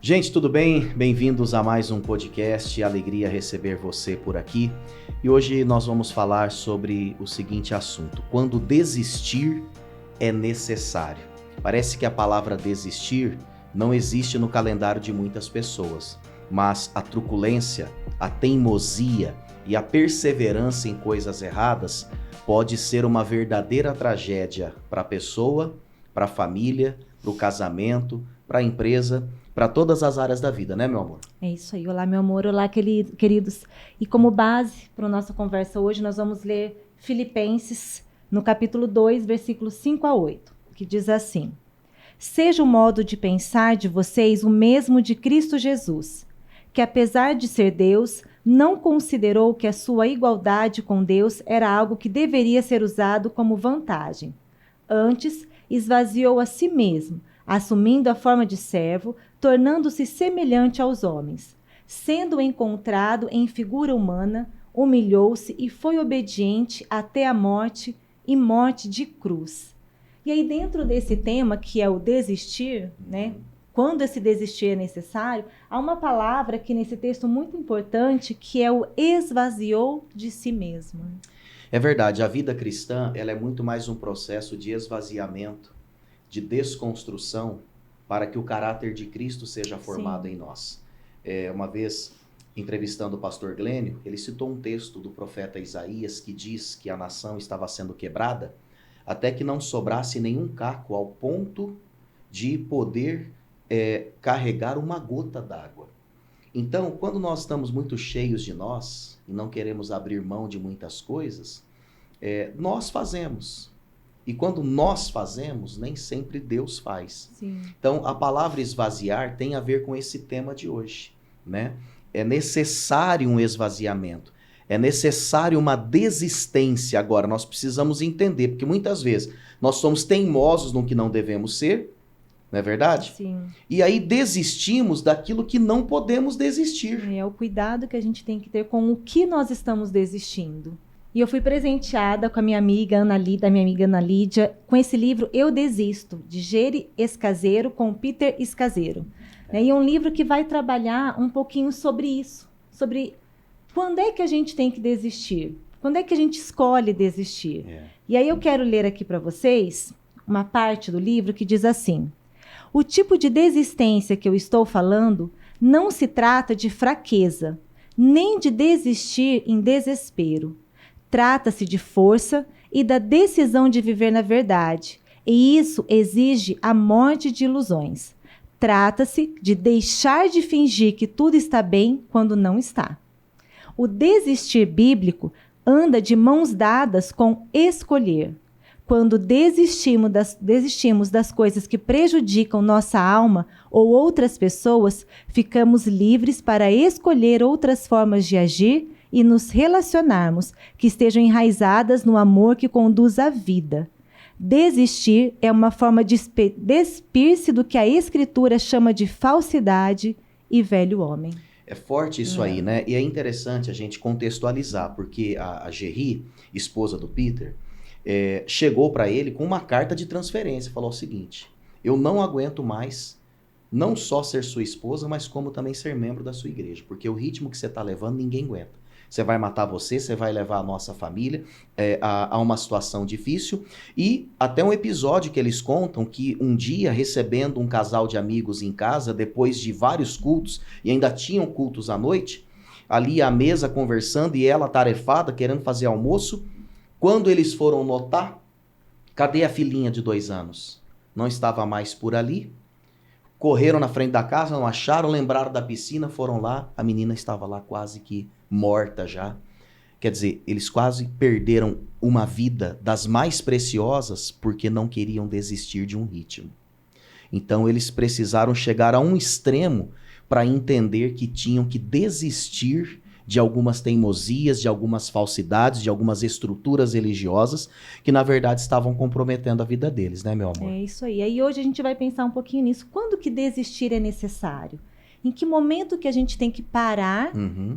Gente, tudo bem? Bem-vindos a mais um podcast. Alegria receber você por aqui. E hoje nós vamos falar sobre o seguinte assunto: quando desistir é necessário. Parece que a palavra desistir não existe no calendário de muitas pessoas, mas a truculência, a teimosia e a perseverança em coisas erradas pode ser uma verdadeira tragédia para a pessoa, para a família, para o casamento, para a empresa, para todas as áreas da vida, né, meu amor? É isso aí. Olá, meu amor. Olá, queridos. E como base para a nossa conversa hoje, nós vamos ler Filipenses, no capítulo 2, versículos 5 a 8, que diz assim: Seja o modo de pensar de vocês o mesmo de Cristo Jesus, que apesar de ser Deus, não considerou que a sua igualdade com Deus era algo que deveria ser usado como vantagem. Antes, esvaziou a si mesmo, assumindo a forma de servo, tornando-se semelhante aos homens. Sendo encontrado em figura humana, humilhou-se e foi obediente até a morte e morte de cruz. E aí, dentro desse tema, que é o desistir, né? Quando esse desistir é necessário, há uma palavra aqui nesse texto muito importante, que é o esvaziou de si mesmo. É verdade, a vida cristã ela é muito mais um processo de esvaziamento, de desconstrução, para que o caráter de Cristo seja formado em nós. Uma vez, entrevistando o pastor Glênio, ele citou um texto do profeta Isaías que diz que a nação estava sendo quebrada até que não sobrasse nenhum caco ao ponto de poder carregar uma gota d'água. Então, quando nós estamos muito cheios de nós e não queremos abrir mão de muitas coisas, nós fazemos. E quando nós fazemos, nem sempre Deus faz. Sim. Então, a palavra esvaziar tem a ver com esse tema de hoje, né? É necessário um esvaziamento. É necessário uma desistência. Agora, nós precisamos entender, porque muitas vezes nós somos teimosos no que não devemos ser, não é verdade? Sim. E aí desistimos daquilo que não podemos desistir. É o cuidado que a gente tem que ter com o que nós estamos desistindo. E eu fui presenteada com a minha amiga Ana Lídia, com esse livro Eu Desisto, de Geri Escaseiro, com Peter Escaseiro. E é um livro que vai trabalhar um pouquinho sobre isso, sobre quando é que a gente tem que desistir, quando é que a gente escolhe desistir. E aí eu quero ler aqui para vocês uma parte do livro que diz assim: o tipo de desistência que eu estou falando não se trata de fraqueza, nem de desistir em desespero. Trata-se de força e da decisão de viver na verdade, e isso exige a morte de ilusões. Trata-se de deixar de fingir que tudo está bem quando não está. O desistir bíblico anda de mãos dadas com escolher. Quando desistimos das coisas que prejudicam nossa alma ou outras pessoas, ficamos livres para escolher outras formas de agir e nos relacionarmos que estejam enraizadas no amor que conduz à vida. Desistir é uma forma de despir-se do que a Escritura chama de falsidade e velho homem. É forte isso aí, né? E é interessante a gente contextualizar, porque a Geri, esposa do Peter, chegou para ele com uma carta de transferência. Falou o seguinte: eu não aguento mais não só ser sua esposa, mas como também ser membro da sua igreja, porque o ritmo que você está levando ninguém aguenta. Você vai matar você vai levar a nossa família a uma situação difícil. E até um episódio que eles contam que um dia, recebendo um casal de amigos em casa, depois de vários cultos, e ainda tinham cultos à noite, ali à mesa conversando e ela tarefada, querendo fazer almoço, quando eles foram notar, cadê a filhinha de 2 anos? Não estava mais por ali. Correram na frente da casa, não acharam, lembraram da piscina, foram lá, a menina estava lá quase que morta já. Quer dizer, eles quase perderam uma vida das mais preciosas porque não queriam desistir de um ritmo. Então eles precisaram chegar a um extremo para entender que tinham que desistir de algumas teimosias, de algumas falsidades, de algumas estruturas religiosas que, na verdade, estavam comprometendo a vida deles, né, meu amor? É isso aí. Aí hoje a gente vai pensar um pouquinho nisso. Quando que desistir é necessário? Em que momento que a gente tem que parar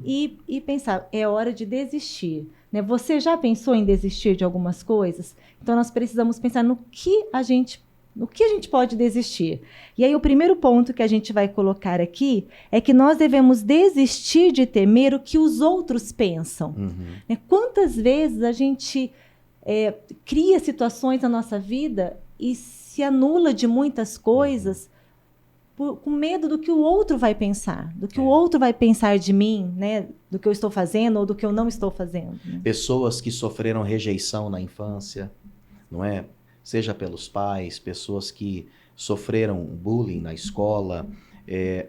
e pensar, é hora de desistir? Né? Você já pensou em desistir de algumas coisas? Então nós precisamos pensar no que a gente No que a gente pode desistir? E aí o primeiro ponto que a gente vai colocar aqui é que nós devemos desistir de temer o que os outros pensam. Né? Quantas vezes a gente cria situações na nossa vida e se anula de muitas coisas com medo do que o outro vai pensar, do que o outro vai pensar de mim, né? Do que eu estou fazendo ou do que eu não estou fazendo. Né? Pessoas que sofreram rejeição na infância, não é? Seja pelos pais, pessoas que sofreram bullying na escola,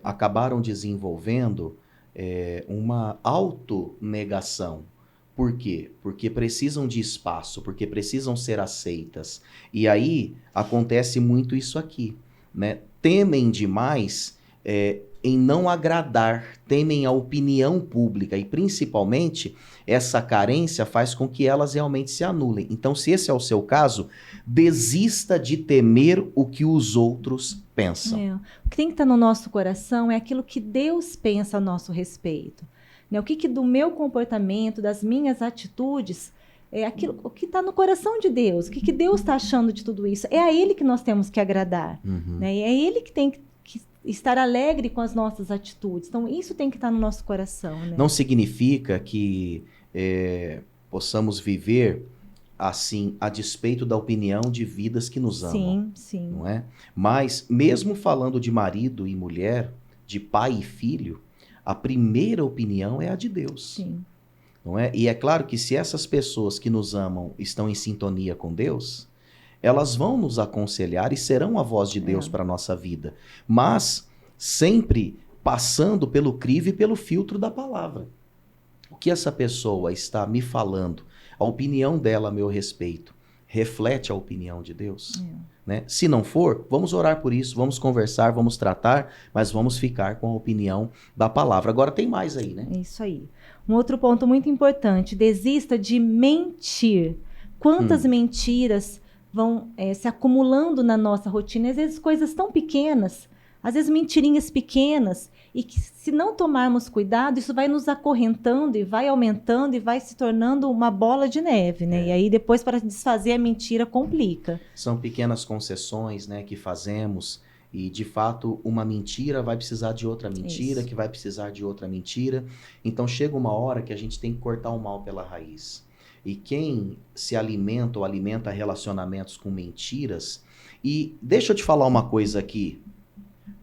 acabaram desenvolvendo uma autonegação. Por quê? Porque precisam de espaço, porque precisam ser aceitas. E aí acontece muito isso aqui, né? Temem demais em não agradar, temem a opinião pública e principalmente essa carência faz com que elas realmente se anulem. Então, se esse é o seu caso, desista de temer o que os outros pensam. O que tem que estar no nosso coração é aquilo que Deus pensa a nosso respeito. Né? O que do meu comportamento, das minhas atitudes, o que está no coração de Deus, o que Deus está achando de tudo isso. É a Ele que nós temos que agradar. Né? É Ele que tem que estar alegre com as nossas atitudes. Então, isso tem que estar no nosso coração. Né? Não significa que possamos viver assim, a despeito da opinião de vidas que nos amam. Sim. Não é? Mas, mesmo falando de marido e mulher, de pai e filho, a primeira opinião é a de Deus. Sim. Não é? E é claro que se essas pessoas que nos amam estão em sintonia com Deus, elas vão nos aconselhar e serão a voz de Deus para a nossa vida. Mas sempre passando pelo crivo e pelo filtro da palavra. O que essa pessoa está me falando, a opinião dela a meu respeito, reflete a opinião de Deus? Né? Se não for, vamos orar por isso, vamos conversar, vamos tratar, mas vamos ficar com a opinião da palavra. Agora tem mais aí, né? É isso aí. Um outro ponto muito importante, desista de mentir. Quantas mentiras vão se acumulando na nossa rotina? Às vezes coisas tão pequenas, às vezes mentirinhas pequenas, e que se não tomarmos cuidado, isso vai nos acorrentando e vai aumentando e vai se tornando uma bola de neve, né? E aí depois para desfazer a mentira complica. São pequenas concessões, né, que fazemos e de fato uma mentira vai precisar de outra mentira, que vai precisar de outra mentira. Então chega uma hora que a gente tem que cortar o mal pela raiz. E quem se alimenta ou alimenta relacionamentos com mentiras, e deixa eu te falar uma coisa aqui,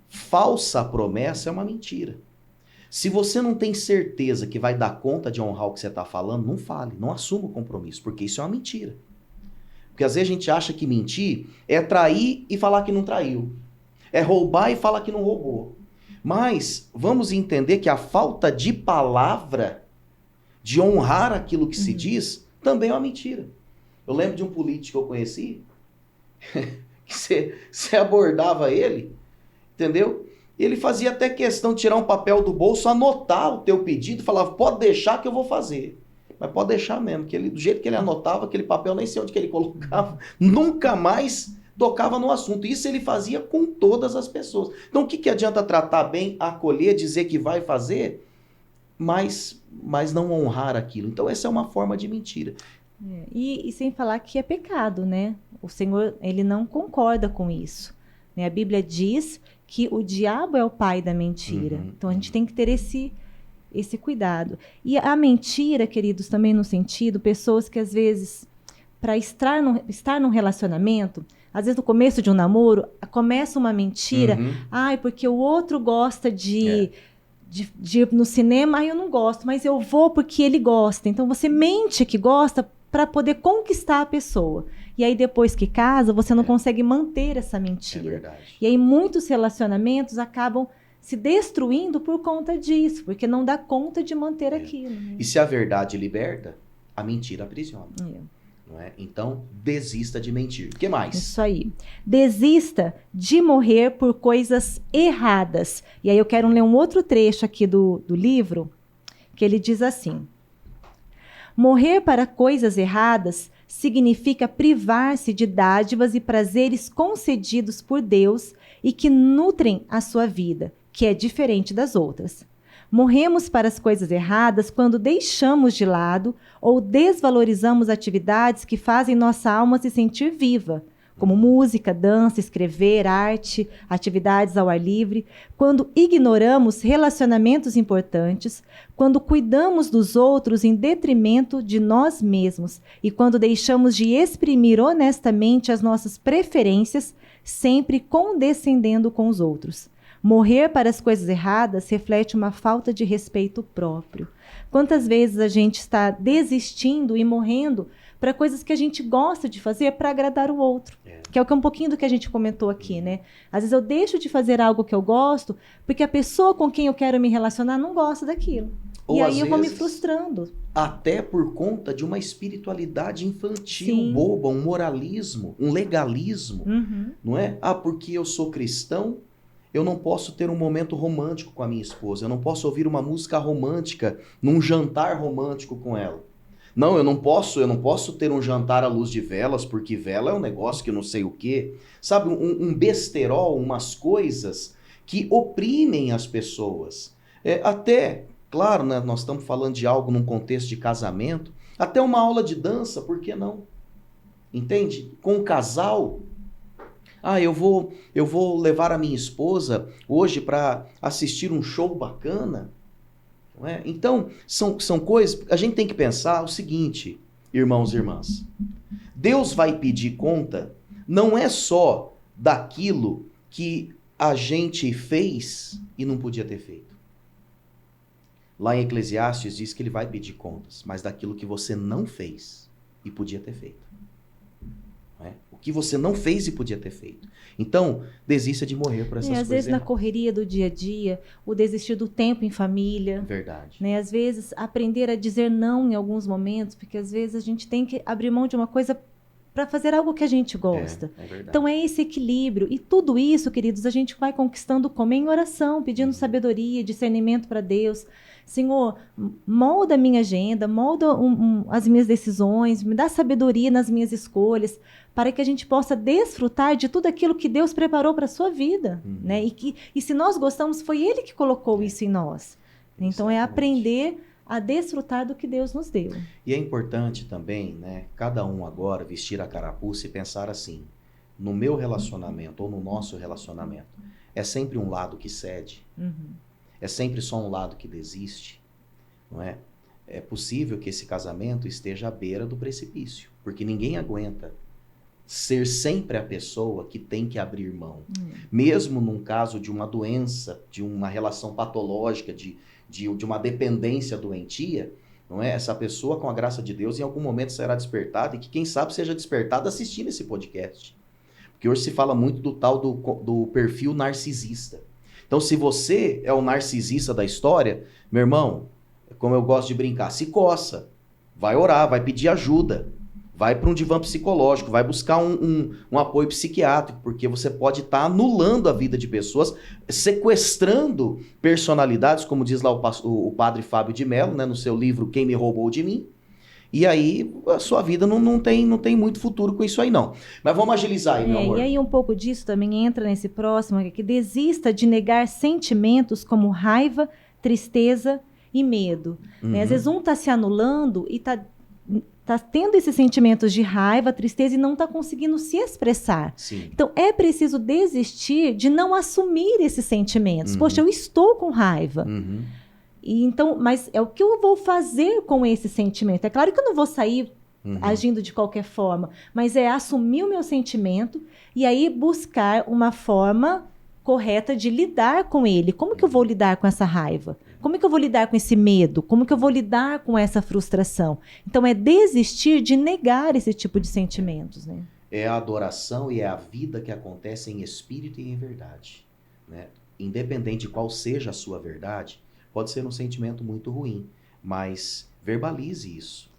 falsa promessa é uma mentira. Se você não tem certeza que vai dar conta de honrar o que você está falando, não fale, não assuma o compromisso, porque isso é uma mentira. Porque às vezes a gente acha que mentir é trair e falar que não traiu. É roubar e falar que não roubou. Mas vamos entender que a falta de palavra, de honrar aquilo que se diz, também é uma mentira. Eu lembro de um político que eu conheci, que você abordava ele, entendeu? Ele fazia até questão de tirar um papel do bolso, anotar o teu pedido, falava, pode deixar que eu vou fazer. Mas pode deixar mesmo, que ele, do jeito que ele anotava, aquele papel, nem sei onde que ele colocava, nunca mais tocava no assunto. Isso ele fazia com todas as pessoas. Então o que adianta tratar bem, acolher, dizer que vai fazer, mas não honrar aquilo? Então essa é uma forma de mentira. E sem falar que é pecado, né? O Senhor, ele não concorda com isso. Né? A Bíblia diz que o diabo é o pai da mentira. Então a gente tem que ter esse cuidado. E a mentira, queridos, também no sentido, pessoas que às vezes, para estar num relacionamento, às vezes no começo de um namoro, começa uma mentira, porque o outro gosta de ir no cinema, eu não gosto, mas eu vou porque ele gosta. Então você mente que gosta para poder conquistar a pessoa. E aí depois que casa, você não consegue manter essa mentira. É verdade. E aí muitos relacionamentos acabam se destruindo por conta disso, porque não dá conta de manter aquilo. Né? E se a verdade liberta, a mentira aprisiona. Não é? Então, desista de mentir. O que mais? Isso aí. Desista de morrer por coisas erradas. E aí eu quero ler um outro trecho aqui do livro, que ele diz assim: morrer para coisas erradas significa privar-se de dádivas e prazeres concedidos por Deus e que nutrem a sua vida, que é diferente das outras. Morremos para as coisas erradas quando deixamos de lado ou desvalorizamos atividades que fazem nossa alma se sentir viva, como música, dança, escrever, arte, atividades ao ar livre, quando ignoramos relacionamentos importantes, quando cuidamos dos outros em detrimento de nós mesmos e quando deixamos de exprimir honestamente as nossas preferências, sempre condescendendo com os outros. Morrer para as coisas erradas reflete uma falta de respeito próprio. Quantas vezes a gente está desistindo e morrendo para coisas que a gente gosta de fazer para agradar o outro? Que é um pouquinho do que a gente comentou aqui, né? Às vezes eu deixo de fazer algo que eu gosto porque a pessoa com quem eu quero me relacionar não gosta daquilo. Ou e aí às eu vou me vezes, frustrando. até por conta de uma espiritualidade infantil, Sim. boba, um moralismo, um legalismo, Uhum. não é? Ah, porque eu sou cristão, eu não posso ter um momento romântico com a minha esposa, eu não posso ouvir uma música romântica num jantar romântico com ela. Não, eu não posso ter um jantar à luz de velas, porque vela é um negócio que eu não sei o quê. Sabe, um besterol, umas coisas que oprimem as pessoas. Até, claro, né, nós estamos falando de algo num contexto de casamento, até uma aula de dança, por que não? Entende? Com o casal. Ah, eu vou levar a minha esposa hoje para assistir um show bacana. Não é? Então, são coisas... A gente tem que pensar o seguinte, irmãos e irmãs. Deus vai pedir conta não é só daquilo que a gente fez e não podia ter feito. Lá em Eclesiastes diz que ele vai pedir contas, mas daquilo que você não fez e podia ter feito. O que você não fez e podia ter feito. Então, desista de morrer por essas coisas. Às vezes na correria do dia a dia, o desistir do tempo em família. Verdade. Né? Às vezes aprender a dizer não em alguns momentos, porque às vezes a gente tem que abrir mão de uma coisa para fazer algo que a gente gosta. É verdade. Então é esse equilíbrio. E tudo isso, queridos, a gente vai conquistando como em oração, pedindo sabedoria, discernimento para Deus. Senhor, molda a minha agenda, molda as minhas decisões, me dá sabedoria nas minhas escolhas, para que a gente possa desfrutar de tudo aquilo que Deus preparou para a sua vida. Né? E se nós gostamos, foi Ele que colocou isso em nós. Então é aprender a desfrutar do que Deus nos deu. E é importante também, né, cada um agora vestir a carapuça e pensar assim, no meu relacionamento ou no nosso relacionamento, é sempre um lado que cede? É sempre só um lado que desiste? Não é? É possível que esse casamento esteja à beira do precipício, porque ninguém aguenta ser sempre a pessoa que tem que abrir mão. Mesmo num caso de uma doença, de uma relação patológica, de uma dependência doentia, não é? Essa pessoa, com a graça de Deus, em algum momento será despertada e que, quem sabe, seja despertada assistindo esse podcast. Porque hoje se fala muito do tal do perfil narcisista. Então, se você é o narcisista da história, meu irmão, como eu gosto de brincar, se coça, vai orar, vai pedir ajuda, vai para um divã psicológico, vai buscar um apoio psiquiátrico, porque você pode estar anulando a vida de pessoas, sequestrando personalidades, como diz lá o padre Fábio de Mello, né, no seu livro Quem Me Roubou de Mim, e aí a sua vida não tem muito futuro com isso aí não. Mas vamos agilizar aí, meu amor. E aí um pouco disso também entra nesse próximo, que desista de negar sentimentos como raiva, tristeza e medo. Né? Às vezes um está se anulando e está tendo esses sentimentos de raiva, tristeza e não está conseguindo se expressar. Sim. Então, é preciso desistir de não assumir esses sentimentos. Poxa, eu estou com raiva. E então, mas é o que eu vou fazer com esse sentimento. É claro que eu não vou sair agindo de qualquer forma, mas é assumir o meu sentimento e aí buscar uma forma correta de lidar com ele. Como que eu vou lidar com essa raiva? Como que eu vou lidar com esse medo? Como que eu vou lidar com essa frustração? Então, é desistir de negar esse tipo de sentimentos, né? É a adoração e é a vida que acontece em espírito e em verdade. Né? Independente de qual seja a sua verdade, pode ser um sentimento muito ruim, mas verbalize isso.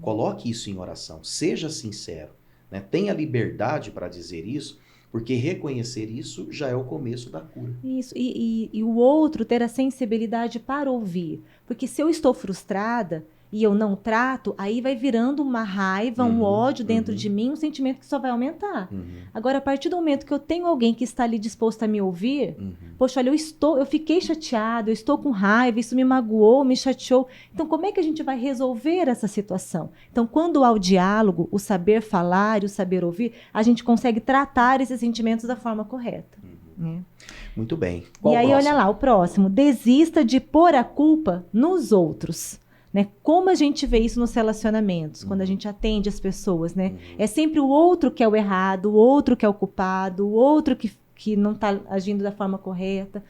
Coloque isso em oração. Seja sincero. Né? Tenha liberdade para dizer isso, porque reconhecer isso já é o começo da cura. Isso, e o outro ter a sensibilidade para ouvir. Porque se eu estou frustrada, e eu não trato, aí vai virando uma raiva, um ódio dentro de mim, um sentimento que só vai aumentar. Agora, a partir do momento que eu tenho alguém que está ali disposto a me ouvir, poxa, olha, eu fiquei chateado, eu estou com raiva, isso me magoou, me chateou. Então, como é que a gente vai resolver essa situação? Então, quando há o diálogo, o saber falar e o saber ouvir, a gente consegue tratar esses sentimentos da forma correta. Né? Muito bem. Qual e aí, olha lá, o próximo. Desista de pôr a culpa nos outros. Né? Como a gente vê isso nos relacionamentos, quando a gente atende as pessoas, né? É sempre o outro que é o errado, o outro que é o culpado, o outro que não está agindo da forma correta.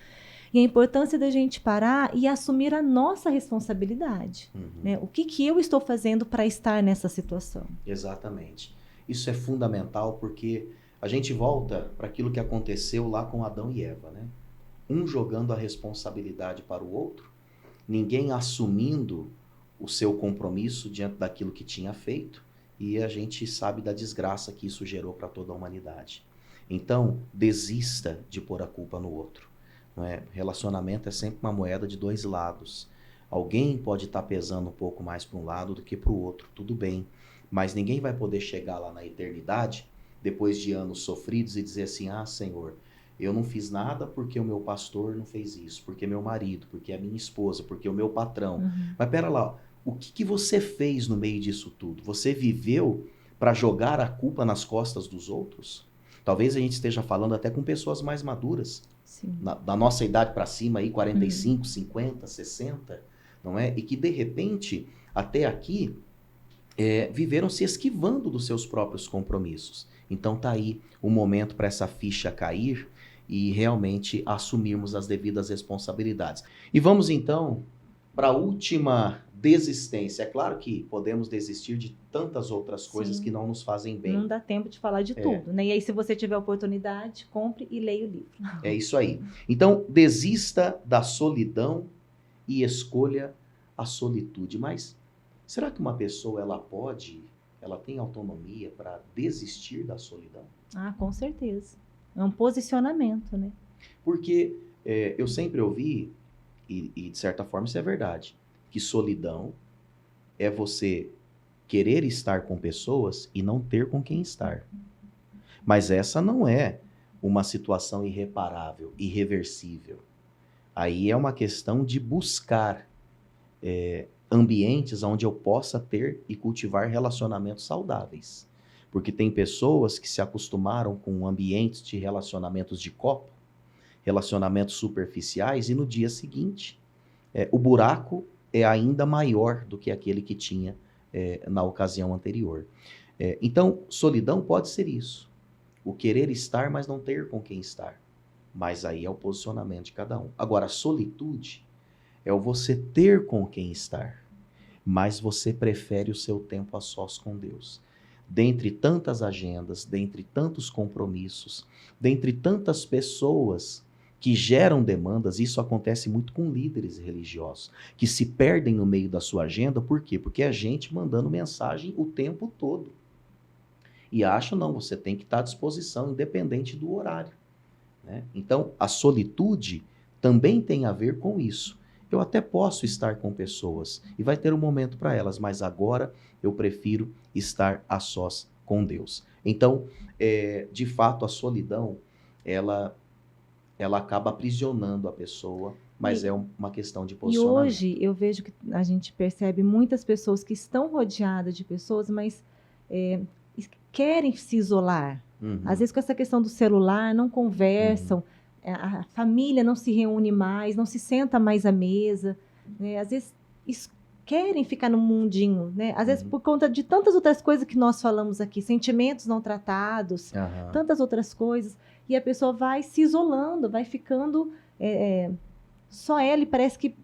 E a importância da gente parar e assumir a nossa responsabilidade. Né? O que eu estou fazendo para estar nessa situação? Exatamente. Isso é fundamental porque a gente volta para aquilo que aconteceu lá com Adão e Eva, né? Um jogando a responsabilidade para o outro, ninguém assumindo o seu compromisso diante daquilo que tinha feito, e a gente sabe da desgraça que isso gerou para toda a humanidade. Então, desista de pôr a culpa no outro. Não é? Relacionamento é sempre uma moeda de dois lados. Alguém pode estar pesando um pouco mais para um lado do que para o outro, tudo bem, mas ninguém vai poder chegar lá na eternidade, depois de anos sofridos, e dizer assim, Senhor, eu não fiz nada porque o meu pastor não fez isso, porque meu marido, porque a minha esposa, porque o meu patrão. Mas pera lá, o que você fez no meio disso tudo? Você viveu para jogar a culpa nas costas dos outros? Talvez a gente esteja falando até com pessoas mais maduras, da nossa idade para cima, aí 45, 50, 60, não é? E que de repente, até aqui, viveram se esquivando dos seus próprios compromissos. Então tá aí o momento para essa ficha cair e realmente assumirmos as devidas responsabilidades. E vamos então para a última desistência. É claro que podemos desistir de tantas outras coisas que não nos fazem bem. Não dá tempo de falar de tudo, né? E aí, se você tiver oportunidade, compre e leia o livro. É isso aí. Então, desista da solidão e escolha a solitude. Mas será que uma pessoa ela tem autonomia para desistir da solidão? Com certeza. É um posicionamento, né? Porque eu sempre ouvi, e de certa forma isso é verdade, que solidão é você querer estar com pessoas e não ter com quem estar. Mas essa não é uma situação irreparável, irreversível. Aí é uma questão de buscar ambientes onde eu possa ter e cultivar relacionamentos saudáveis. Porque tem pessoas que se acostumaram com ambientes de relacionamentos de copo, relacionamentos superficiais, e no dia seguinte o buraco é ainda maior do que aquele que tinha na ocasião anterior. Então, solidão pode ser isso. O querer estar, mas não ter com quem estar. Mas aí é o posicionamento de cada um. Agora, solitude é o você ter com quem estar, mas você prefere o seu tempo a sós com Deus. Dentre tantas agendas, dentre tantos compromissos, dentre tantas pessoas que geram demandas, isso acontece muito com líderes religiosos, que se perdem no meio da sua agenda. Por quê? Porque é gente mandando mensagem o tempo todo. E acham, não, você tem que estar à disposição, independente do horário. Né? Então, a solitude também tem a ver com isso. Eu até posso estar com pessoas, e vai ter um momento para elas, mas agora eu prefiro estar a sós com Deus. Então, de fato, a solidão, ela acaba aprisionando a pessoa, mas é uma questão de posicionamento. E hoje eu vejo que a gente percebe muitas pessoas que estão rodeadas de pessoas, mas querem se isolar. Às vezes com essa questão do celular, não conversam, a família não se reúne mais, não se senta mais à mesa, né? Às vezes querem ficar no mundinho, né? Às vezes por conta de tantas outras coisas que nós falamos aqui, sentimentos não tratados, tantas outras coisas, e a pessoa vai se isolando, vai ficando só ela, e parece que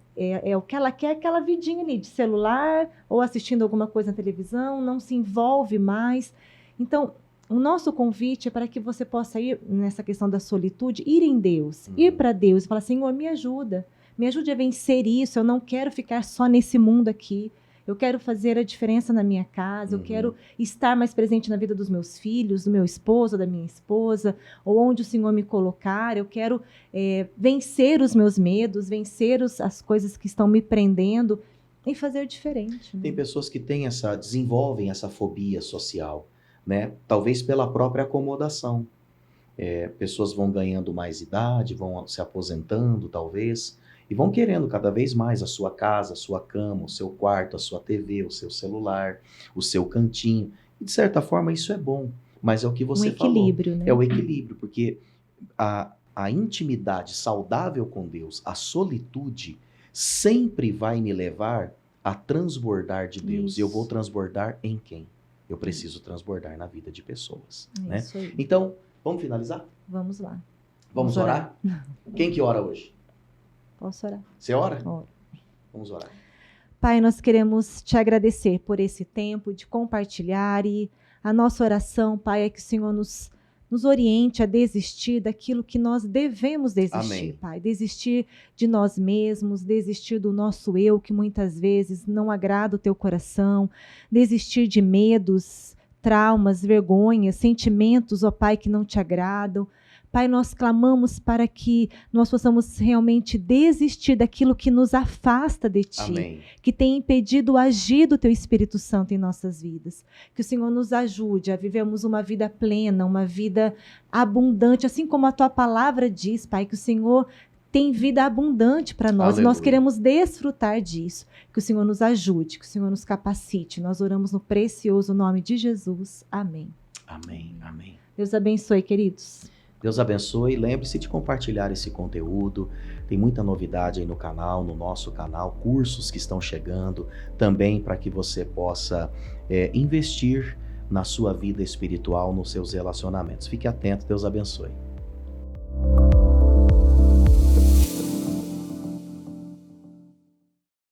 o que ela quer, aquela vidinha ali de celular ou assistindo alguma coisa na televisão, não se envolve mais. Então, o nosso convite é para que você possa ir nessa questão da solitude, ir em Deus, ir para Deus e falar, Senhor, me ajude a vencer isso, eu não quero ficar só nesse mundo aqui, eu quero fazer a diferença na minha casa, eu quero estar mais presente na vida dos meus filhos, do meu esposo, da minha esposa, ou onde o Senhor me colocar, eu quero vencer os meus medos, vencer as coisas que estão me prendendo. em fazer diferente. Né? Tem pessoas que desenvolvem essa fobia social, né? Talvez pela própria acomodação. Pessoas vão ganhando mais idade, vão se aposentando, talvez, e vão querendo cada vez mais a sua casa, a sua cama, o seu quarto, a sua TV, o seu celular, o seu cantinho. E, de certa forma, isso é bom, mas é o que você falou. Equilíbrio, né? É o equilíbrio, porque a intimidade saudável com Deus, a solitude, sempre vai me levar a transbordar de Deus. Isso. E eu vou transbordar em quem? Eu preciso transbordar na vida de pessoas. Né? Isso aí. Então, vamos finalizar? Vamos lá. Vamos orar? Quem que ora hoje? Posso orar? Você ora? Oro. Vamos orar. Pai, nós queremos te agradecer por esse tempo de compartilhar, e a nossa oração, Pai, é que o Senhor nos oriente a desistir daquilo que nós devemos desistir, Amém. Pai. Desistir de nós mesmos, desistir do nosso eu, que muitas vezes não agrada o teu coração, desistir de medos, traumas, vergonhas, sentimentos, ó Pai, que não te agradam. Pai, nós clamamos para que nós possamos realmente desistir daquilo que nos afasta de Ti, Amém. que tem impedido o agir do Teu Espírito Santo em nossas vidas. Que o Senhor nos ajude a vivermos uma vida plena, uma vida abundante, assim como a Tua palavra diz, Pai, que o Senhor tem vida abundante para nós. Aleluia. Nós queremos desfrutar disso. Que o Senhor nos ajude, que o Senhor nos capacite. Nós oramos no precioso nome de Jesus. Amém. Amém. Amém. Deus abençoe, queridos. Deus abençoe. Lembre-se de compartilhar esse conteúdo. Tem muita novidade aí no canal, no nosso canal, cursos que estão chegando também para que você possa investir na sua vida espiritual, nos seus relacionamentos. Fique atento. Deus abençoe.